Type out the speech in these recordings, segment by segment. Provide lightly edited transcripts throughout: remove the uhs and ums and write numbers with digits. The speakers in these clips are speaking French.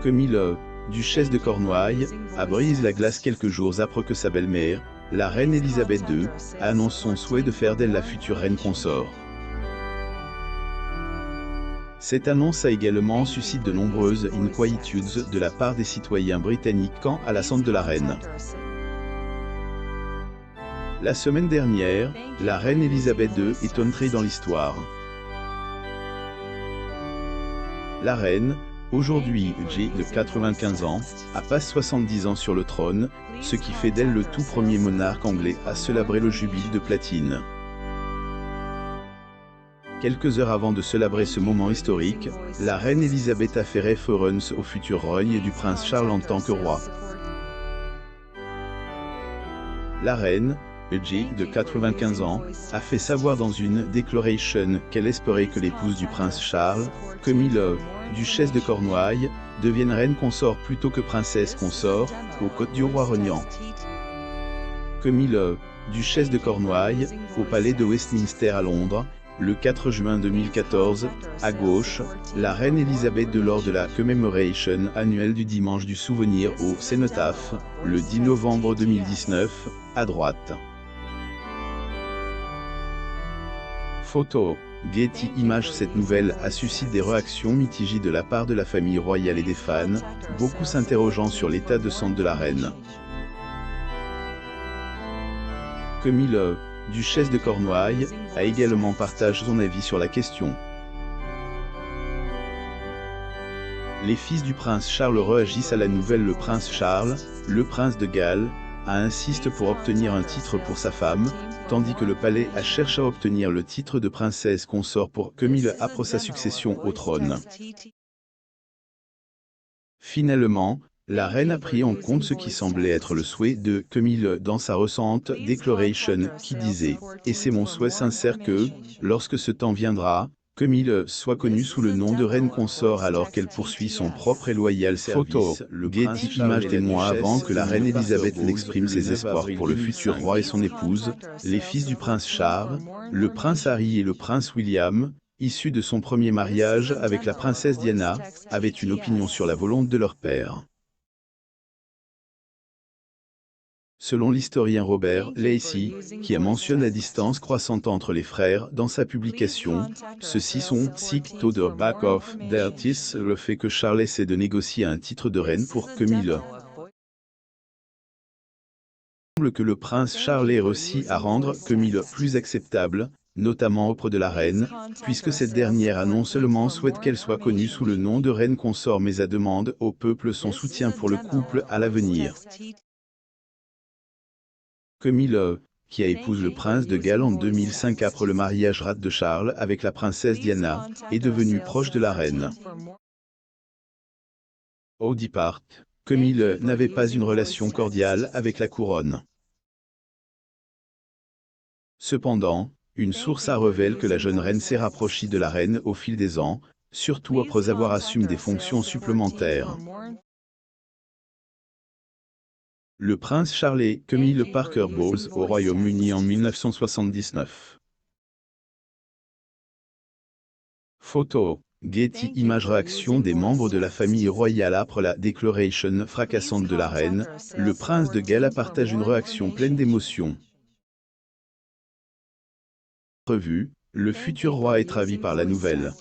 Camille, duchesse de Cornouailles, a brisé la glace quelques jours après que sa belle-mère, la reine Elisabeth II, annonce son souhait de faire d'elle la future reine consort. Cette annonce a également suscité de nombreuses inquiétudes de la part des citoyens britanniques quant à la santé de la reine. La semaine dernière, la reine Elisabeth II est entrée dans l'histoire. La reine, aujourd'hui âgée de 95 ans, a passé 70 ans sur le trône, ce qui fait d'elle le tout premier monarque anglais à célébrer le jubilé de platine. Quelques heures avant de célébrer ce moment historique, la reine Elisabeth a fait référence au futur règne du prince Charles en tant que roi. La reine, âgée de 95 ans, a fait savoir dans une déclaration qu'elle espérait que l'épouse du prince Charles, Camille, duchesse de Cornouailles, devienne reine consort plutôt que princesse consort, aux côtés du roi régnant. Camille, duchesse de Cornouailles, au palais de Westminster à Londres, le 4 juin 2014, à gauche, la reine Elisabeth II lors de la commémoration annuelle du dimanche du souvenir au Cénotaphe, le 10 novembre 2019, à droite. Photo. Getty Images. Cette nouvelle a suscité des réactions mitigées de la part de la famille royale et des fans, beaucoup s'interrogeant sur l'état de santé de la reine. Camille, duchesse de Cornouailles, a également partagé son avis sur la question. Les fils du prince Charles réagissent à la nouvelle. Le prince Charles, le prince de Galles, a insisté pour obtenir un titre pour sa femme, tandis que le palais a cherché à obtenir le titre de princesse consort pour Camille après sa succession au trône. Finalement, la reine a pris en compte ce qui semblait être le souhait de Camille dans sa récente déclaration qui disait « Et c'est mon souhait sincère que, lorsque ce temps viendra, Camille soit connue sous le nom de reine consort alors qu'elle poursuit son propre et loyal service. » Photo. Le Getty Images. Des mois avant que la reine Elisabeth n'exprime ses espoirs pour le futur roi et son épouse, les fils du prince Charles, le prince Harry et le prince William, issus de son premier mariage avec la princesse Diana, avaient une opinion sur la volonté de leur père. Selon l'historien Robert Lacey, qui a mentionné la distance croissante entre les frères dans sa publication, ceux-ci sont sick to the back of their teeth, le fait que Charles essaie de négocier un titre de reine pour Camille. Il semble que le prince Charles ait réussi à rendre Camille plus acceptable, notamment auprès de la reine, puisque cette dernière a non seulement souhaite qu'elle soit connue sous le nom de reine consort mais a demandé au peuple son soutien pour le couple à l'avenir. Camille, qui a épousé le prince de Galles en 2005 après le mariage rate de Charles avec la princesse Diana, est devenue proche de la reine. Au départ, Camille n'avait pas une relation cordiale avec la couronne. Cependant, une source a révélé que la jeune reine s'est rapprochée de la reine au fil des ans, surtout après avoir assumé des fonctions supplémentaires. Le prince Charles et Camille Parker Bowles au Royaume-Uni en 1979. Photo. Getty Images. Réaction des membres de la famille royale après la déclaration fracassante de la reine, le prince de Galles partage une réaction pleine d'émotion. Revue, le futur roi est ravi par la nouvelle.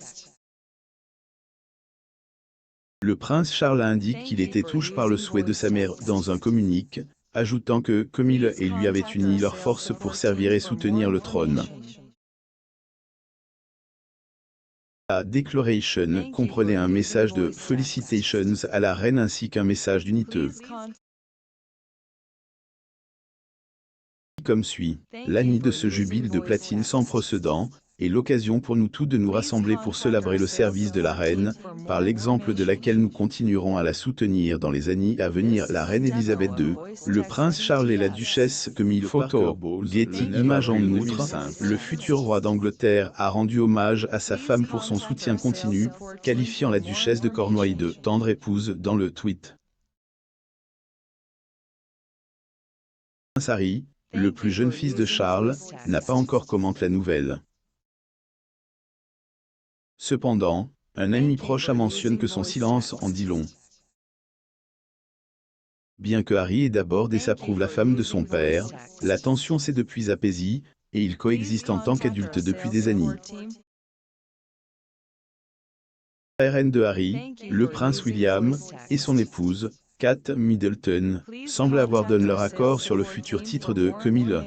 Le prince Charles a indiqué qu'il était touché par le souhait de sa mère dans un communiqué, ajoutant que Camille et lui avaient uni leurs forces pour servir et soutenir le trône. La déclaration comprenait un message de felicitations à la reine ainsi qu'un message d'unité. Comme suit, l'année de ce jubilé de platine sans précédent, est l'occasion pour nous tous de nous rassembler pour célébrer le service de la reine, par l'exemple de laquelle nous continuerons à la soutenir dans les années à venir. La reine Elisabeth II, le prince Charles et la duchesse Camille Parker Bowles. Getty Images. En outre, le futur roi d'Angleterre a rendu hommage à sa femme pour son soutien continu, qualifiant la duchesse de Cornouailles de « tendre épouse » dans le tweet. Prince Harry, le plus jeune fils de Charles, n'a pas encore commenté la nouvelle. Cependant, un ami proche a mentionné que son silence en dit long. Bien que Harry et d'abord désapprouve la femme de son père, la tension s'est depuis apaisée, et ils coexistent en tant qu'adultes depuis des années. La reine de Harry, le prince William, et son épouse, Kate Middleton, semblent avoir donné leur accord sur le futur titre de Camilla.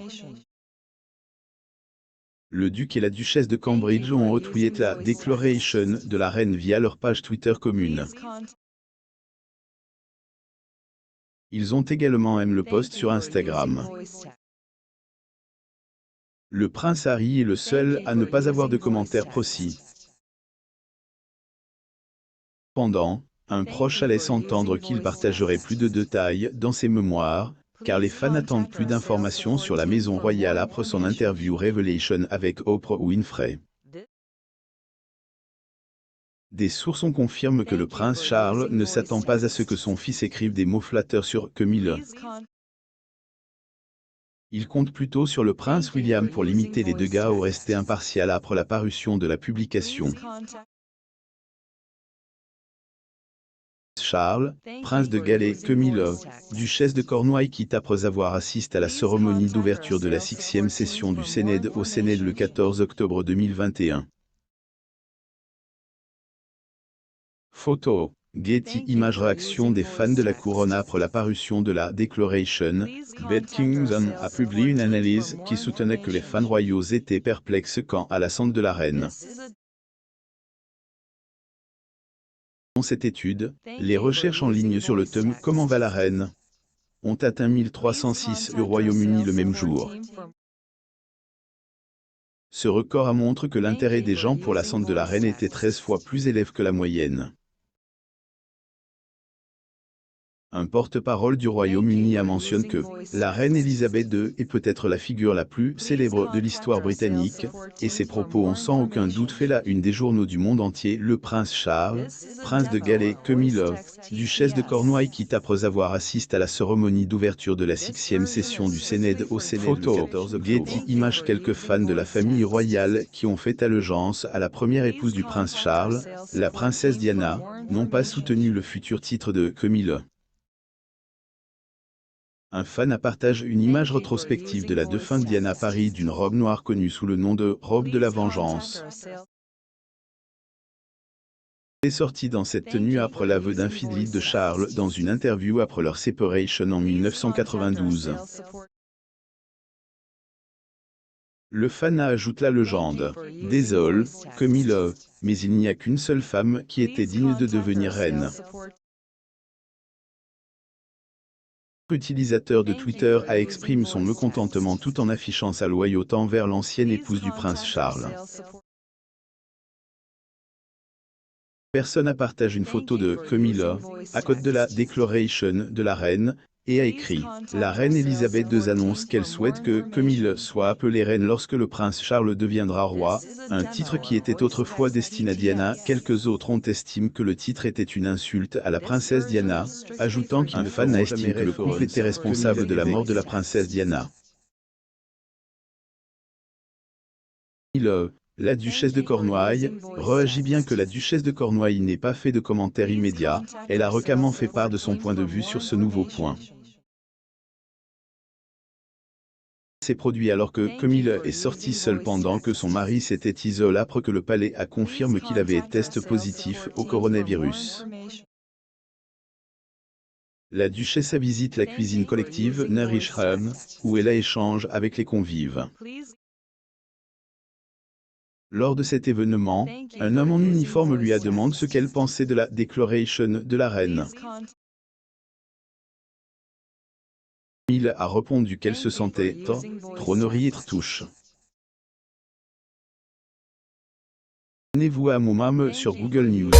Le duc et la duchesse de Cambridge ont retweeté la déclaration de la reine via leur page Twitter commune. Ils ont également aimé le post sur Instagram. Le prince Harry est le seul à ne pas avoir de commentaires précis. Cependant, un proche a laissé entendre qu'il partagerait plus de détails dans ses mémoires, car les fans attendent plus d'informations sur la maison royale après son interview Revelation avec Oprah Winfrey. Des sources ont confirmé que le prince Charles ne s'attend pas à ce que son fils écrive des mots flatteurs sur Camilla. Il compte plutôt sur le prince William pour limiter les dégâts ou rester impartial après la parution de la publication. Charles, prince de Galles, Camilla, duchesse de Cornouailles quitte après avoir assisté à la cérémonie d'ouverture de la 6e session du Sénat au Sénat le 14 octobre 2021. Photo, Getty Images. Réaction des fans de la couronne après la parution de la Declaration. Kingdom a publié une analyse qui soutenait que les fans royaux étaient perplexes quant à la santé de la reine. Dans cette étude, les recherches en ligne sur le thème « Comment va la reine ?» ont atteint 1306 au Royaume-Uni le même jour. Ce record montre que l'intérêt des gens pour la santé de la reine était 13 fois plus élevé que la moyenne. Un porte-parole du Royaume-Uni a mentionné que la reine Elisabeth II est peut-être la figure la plus célèbre de l'histoire britannique, et ses propos ont sans aucun doute fait la une des journaux du monde entier. Le prince Charles, prince de Galles, Camilla, duchesse de Cornouailles quitte après avoir assisté à la cérémonie d'ouverture de la 6e session du Sénat au Sénat le 14 octobre. Getty Images. Quelques fans de la famille royale qui ont fait allégeance à la première épouse du prince Charles, la princesse Diana, n'ont pas soutenu le futur titre de Camilla. Un fan a partagé une image rétrospective de la défunte Diana à Paris d'une robe noire connue sous le nom de « robe de la vengeance ». Elle est sortie dans cette tenue après l'aveu d'infidélité de Charles dans une interview après leur séparation en 1992. Le fan a ajouté la légende « Désolé, Camilla, mais il n'y a qu'une seule femme qui était digne de devenir reine ». L'utilisateur de Twitter a exprimé son mécontentement tout en affichant sa loyauté envers l'ancienne épouse du prince Charles. Personne a partagé une photo de Camilla, à côté de la déclaration de la reine, et a écrit « La reine Elisabeth II annonce qu'elle souhaite que Camilla soit appelée reine lorsque le prince Charles deviendra roi », un titre qui était autrefois destiné à Diana. Quelques autres ont estimé que le titre était une insulte à la princesse Diana, ajoutant qu'un fan a estimé que le couple était responsable de la mort de la princesse Diana. La duchesse de Cornouailles réagit. Bien que la duchesse de Cornouailles n'ait pas fait de commentaires immédiats, elle a récemment fait part de son point de vue sur ce nouveau point. S'est produit alors que Camilla est sortie seule pendant que son mari s'était isolé après que le palais a confirmé qu'il avait testé positif au coronavirus. La duchesse a visité la cuisine collective Nourish Home, où elle a échangé avec les convives. Lors de cet événement, un homme en uniforme lui a demandé ce qu'elle pensait de la déclaration de la reine. Il a répondu qu'elle se sentait trop nourrie et touche. Abonnez-vous à mon sur Google News.